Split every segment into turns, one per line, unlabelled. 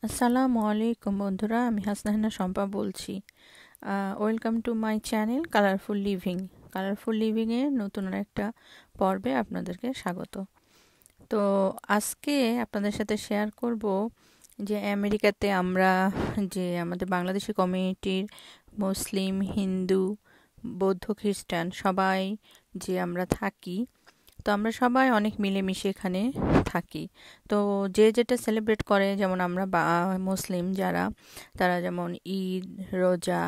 আসসালামু আলাইকুম বন্ধুরা, আমি হাসনাহেনা শম্পা বলছি। Welcome to my channel colourful living. Colourful লিভিংয়ের নতুন একটা পর্বে আপনাদেরকে স্বাগত। তো আজকে আপনাদের সাথে শেয়ার করব যে আমেরিকাতে আমরা যে আমাদের বাংলাদেশি কমিউনিটির মুসলিম, হিন্দু, বৌদ্ধ, খ্রিস্টান সবাই যে আমরা থাকি, তো আমরা সবাই অনেক মিলেমিশে এখানে থাকি। তো যে যেটা সেলিব্রেট করে, যেমন আমরা মুসলিম যারা, তারা যেমন ঈদ, রোজা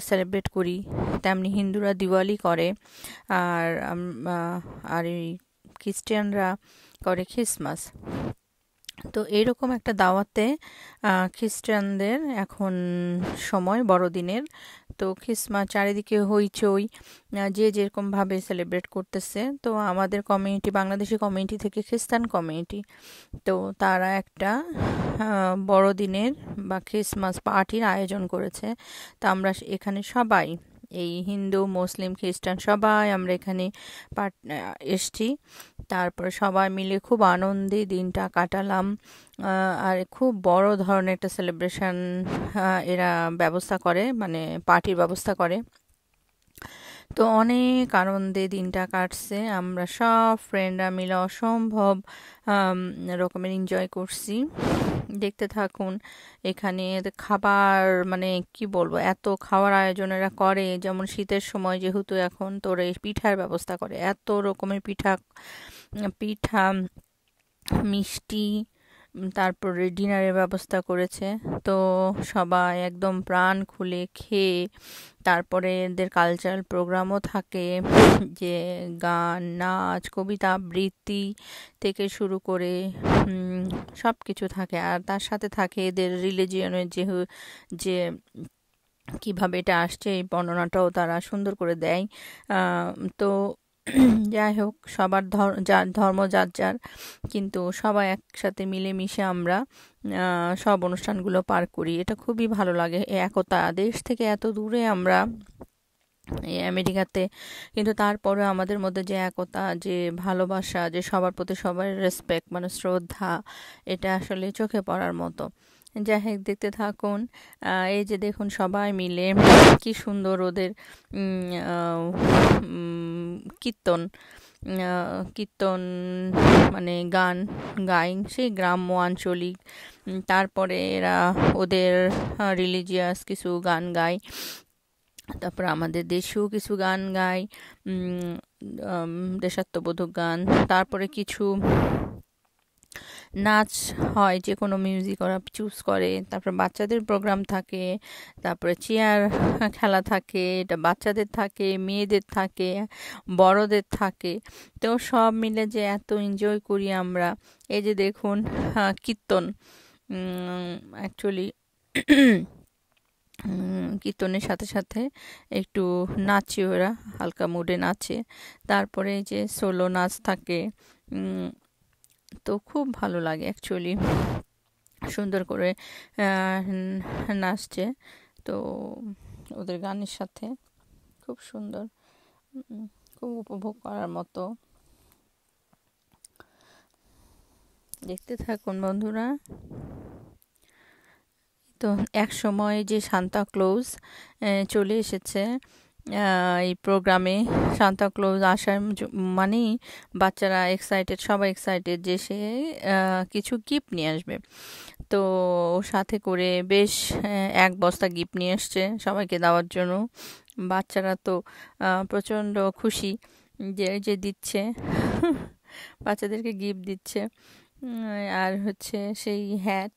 সেলিব্রেট করি, তেমনি হিন্দুরা দিওয়ালি করে, আর আর এই খ্রিস্টানরা করে ক্রিসমাস। তো এইরকম একটা দাওয়াতে খ্রিস্টানদের এখন সময় বড়দিনের। তো ক্রিসমাস চারিদিকে হইচই, যে যেরকমভাবে সেলিব্রেট করতেছে। তো আমাদের কমিউনিটি, বাংলাদেশি কমিউনিটি থেকে খ্রিস্টান কমিউনিটি, তো তারা একটা বড়দিনের বা ক্রিসমাস পার্টির আয়োজন করেছে। তো আমরা এখানে সবাই, এই হিন্দু, মুসলিম, খ্রিস্টান সবাই আমরা এখানে এসছি। তারপরে সবাই মিলে খুব আনন্দে দিনটা কাটালাম। আর খুব বড় ধরনের একটা সেলিব্রেশন এরা ব্যবস্থা করে, মানে পার্টির ব্যবস্থা করে। তো অনেক আনন্দে দিনটা কাটছে, আমরা সব ফ্রেন্ডরা মিলে অসম্ভব রকমের এনজয় করছি। দেখতে থাকুন। এখানে খাবার, মানে কি বলবো, এত খাওয়ার আয়োজন এরা করে। যেমন শীতের সময় যেহেতু এখন, তোর এই পিঠার ব্যবস্থা করে, এত রকমের পিঠা পিঠা মিষ্টি, তারপরে ডিনারের ব্যবস্থা করেছে। তো সবাই একদম প্রাণ খুলে খেয়ে, তারপরে এদের কালচারাল প্রোগ্রামও থাকে, যে গান, নাচ, কবিতা আবৃত্তি থেকে শুরু করে সব কিছু থাকে। আর তার সাথে থাকে এদের রিলিজিয়নের যে কিভাবে এটা আসছে, এই বর্ণনাটাও তারা সুন্দর করে দেয়। তো যাই হোক, সবার যার ধর্ম যার যার, কিন্তু সবাই একসাথে মিলেমিশে আমরা সব অনুষ্ঠানগুলো পার করি। এটা খুবই ভালো লাগে, এই একতা। দেশ থেকে এত দূরে আমরা এই আমেরিকাতে, কিন্তু তারপরে আমাদের মধ্যে যে একতা, যে ভালোবাসা, যে সবার প্রতি সবার রেসপেক্ট, মানে শ্রদ্ধা, এটা আসলে চোখে পড়ার মতো। যাই হোক, দেখতে থাকুন। এই যে দেখুন, সবাই মিলে কি সুন্দর ওদের কীর্তন কীর্তন মানে গান গায়, সেই গ্রাম্য আঞ্চলিক। তারপরে এরা ওদের রিলিজিয়াস কিছু গান গায়, তারপর আমাদের দেশীয় কিছু গান গায়, দেশাত্মবোধক গান। তারপরে কিছু নাচ হয়, যে কোনো মিউজিক ওরা চুজ করে। তারপর বাচ্চাদের প্রোগ্রাম থাকে, তারপরে চেয়ার খেলা থাকে, এটা বাচ্চাদের থাকে, মেয়েদের থাকে, বড়দের থাকে। তো সব মিলে যে এত এনজয় করি আমরা। এই যে দেখুন, কীর্তন, অ্যাকচুয়ালি কীর্তনের সাথে সাথে একটু নাচে, ওরা হালকা মুডে নাচে। তারপরে যে সোলো নাচ থাকে, তো খুব ভালো লাগে অ্যাকচুয়ালি, সুন্দর করে নাচছে। তো ওদের গানের সাথে খুব সুন্দর, খুব উপভোগ করার মতো। দেখতে থাকুন বন্ধুরা। তো এক সময় যে সান্তা ক্লজ চলে এসেছে এই প্রোগ্রামে। সান্তা ক্লজ আসার মানেই বাচ্চারা এক্সাইটেড, সবাই এক্সাইটেড যে সে কিছু গিফট নিয়ে আসবে। তো সাথে করে বেশ এক বস্তা গিফট নিয়ে এসছে সবাইকে দেওয়ার জন্য। বাচ্চারা তো প্রচণ্ড খুশি যে দিচ্ছে বাচ্চাদেরকে গিফট দিচ্ছে। আর হচ্ছে সেই হ্যাট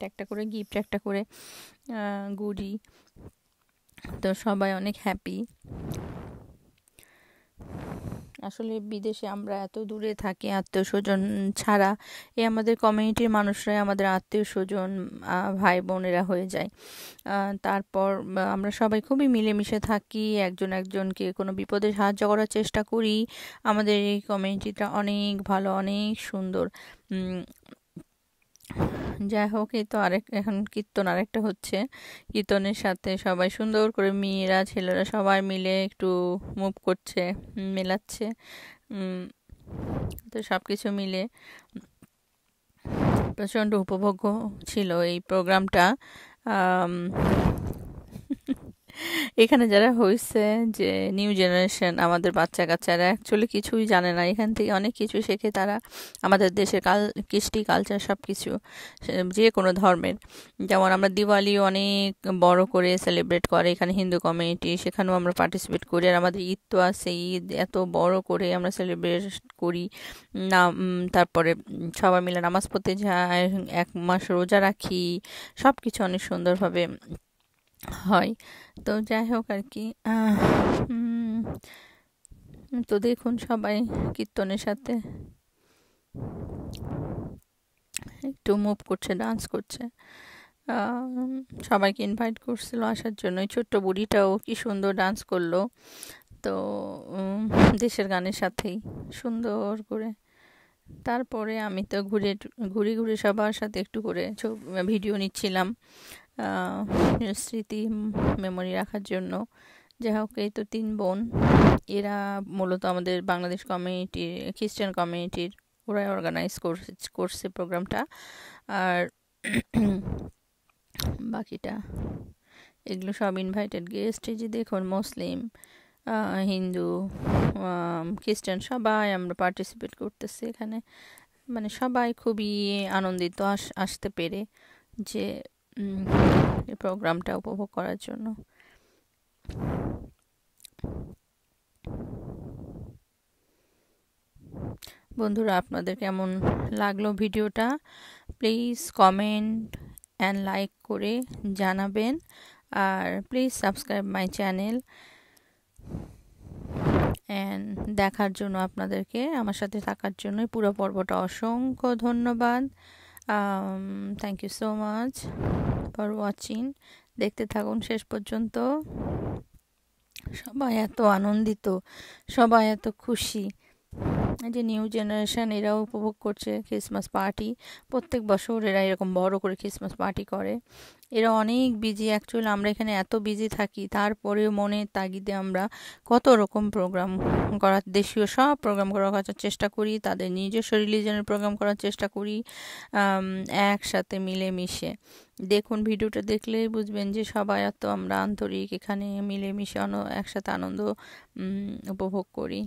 একটা করে গিফট, একটা করে গুডি। তো সবাই অনেক হ্যাপি। আসলে বিদেশে আমরা এত দূরে থাকি, আত্মীয় স্বজন ছাড়া আমাদের কমিউনিটির মানুষরাই আমাদের আত্মীয় স্বজন, ভাই বোনেরা হয়ে যায়। তারপর আমরা সবাই খুবই মিলেমিশে থাকি, একজন একজনকে কোনো বিপদে সাহায্য করার চেষ্টা করি। আমাদের এই কমিউনিটিটা অনেক ভালো, অনেক সুন্দর। যাই হোক, এই তো এখন কীর্তন আরেকটা হচ্ছে। কীর্তনের সাথে সবাই সুন্দর করে, মেয়েরা ছেলেরা সবাই মিলে একটু মুভ করছে, মেলাচ্ছে। তো সব কিছু মিলে প্রচণ্ড উপভোগ্য ছিল এই প্রোগ্রামটা। এখানে যারা হয়েছে যে নিউ জেনারেশন, আমাদের বাচ্চা কাচ্চারা অ্যাকচুয়ালি কিছুই জানে না, এখান থেকে অনেক কিছু শেখে তারা, আমাদের দেশের কৃষ্টি কালচার সব কিছু, যে কোনো ধর্মের। যেমন আমরা দিওয়ালি অনেক বড় করে সেলিব্রেট করে এখানে হিন্দু কমিউনিটি, সেখানেও আমরা পার্টিসিপেট করি। আর আমাদের ঈদ তো আছে, ঈদ এত বড় করে আমরা সেলিব্রেট করি না। তারপরে সবাই মিলে নামাজ পড়তে যায়, 1 মাস রোজা রাখি, সব কিছু অনেক সুন্দরভাবে হয়। তো যাই হোক আর কি, তো দেখুন সবাই কীর্তনের সাথে একটু মুভ করছে, ডান্স করছে। সবাইকে ইনভাইট করছিল আসার জন্য। ছোট্ট বুড়িটাও কি সুন্দর ডান্স করলো, তো দেশের গানের সাথেই সুন্দর করে। তারপরে আমি তো ঘুরে ঘুরে সবার সাথে একটু করে ভিডিও নিচ্ছিলাম স্মৃতি মেমোরি রাখার জন্য। যাই হোক, এই তো 3 বোন, এরা মূলত আমাদের বাংলাদেশ কমিউনিটির, খ্রিস্টান কমিউনিটির, ওরাই অর্গানাইজ করছে প্রোগ্রামটা। আর বাকিটা এগুলো সব ইনভাইটেড গেস্ট। এই যে দেখুন, মুসলিম, হিন্দু, খ্রিস্টান সবাই আমরা পার্টিসিপেট করতেছি এখানে। মানে সবাই খুবই আনন্দিত আসতে পেরে, যে এই প্রোগ্রামটা উপভোগ করার জন্য। বন্ধুরা, আপনাদের কেমন লাগলো ভিডিওটা? প্লিজ কমেন্ট অ্যান্ড লাইক করে জানাবেন। আর please subscribe my channel. And দেখার জন্য, আপনাদেরকে আমার সাথে থাকার জন্য পুরো পর্বটা অসংখ্য ধন্যবাদ। Thank you so much for watching. দেখতে থাকুন শেষ পর্যন্ত। সবাই এত আনন্দিত, সবাই এত খুশি। যে নিউ জেনারেশন, এরাও উপভোগ করছে ক্রিসমাস পার্টি। প্রত্যেক বছর এরা এরকম বড় করে ক্রিসমাস পার্টি করে। এরা অনেক বিজি, অ্যাকচুয়ালি আমরা এখানে এত বিজি থাকি, তারপরেও মনের তাগিদে আমরা কত রকম প্রোগ্রাম করার, দেশীয় সব প্রোগ্রাম করার চেষ্টা করি, তাদের নিজস্ব রিলিজনের প্রোগ্রাম করার চেষ্টা করি, একসাথে মিলেমিশে। দেখুন, ভিডিওটা দেখলেই বুঝবেন যে সবাই এত আমরা আন্তরিক, এখানে মিলেমিশে একসাথে আনন্দ উপভোগ করি।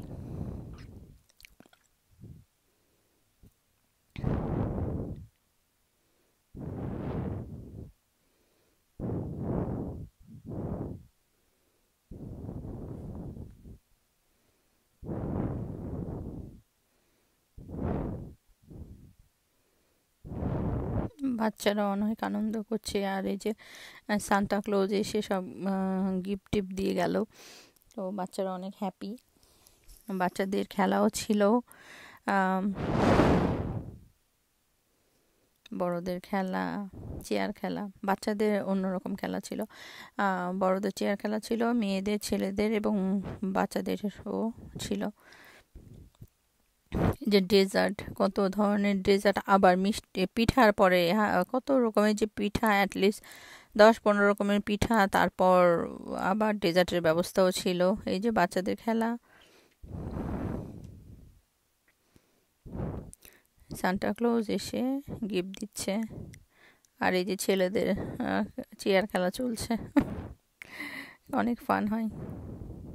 বাচ্চারা অনেক আনন্দ করছে। আর এই যে সান্টা ক্লজ এসে সব গিফট টিফট দিয়ে গেল, তো বাচ্চারা অনেক হ্যাপি। বাচ্চাদের খেলাও ছিল, বড়দের খেলা, চেয়ার খেলা। বাচ্চাদের অন্যরকম খেলা ছিল, বড়দের চেয়ার খেলা ছিল, মেয়েদের, ছেলেদের এবং বাচ্চাদেরও ছিল। যে ডেজার্ট, কত ধরনের ডেজার্ট, আবার মিষ্টি পিঠার পরে কত রকমের যে পিঠা, অ্যাটলিস্ট 10-15 রকমের পিঠা, তারপর আবার ডেজার্টের ব্যবস্থাও ছিল। এই যে বাচ্চাদের খেলা, সান্টা ক্লজ এসে গিফট দিচ্ছে। আর এই যে ছেলেদের চেয়ার খেলা চলছে, অনেক ফান হয়।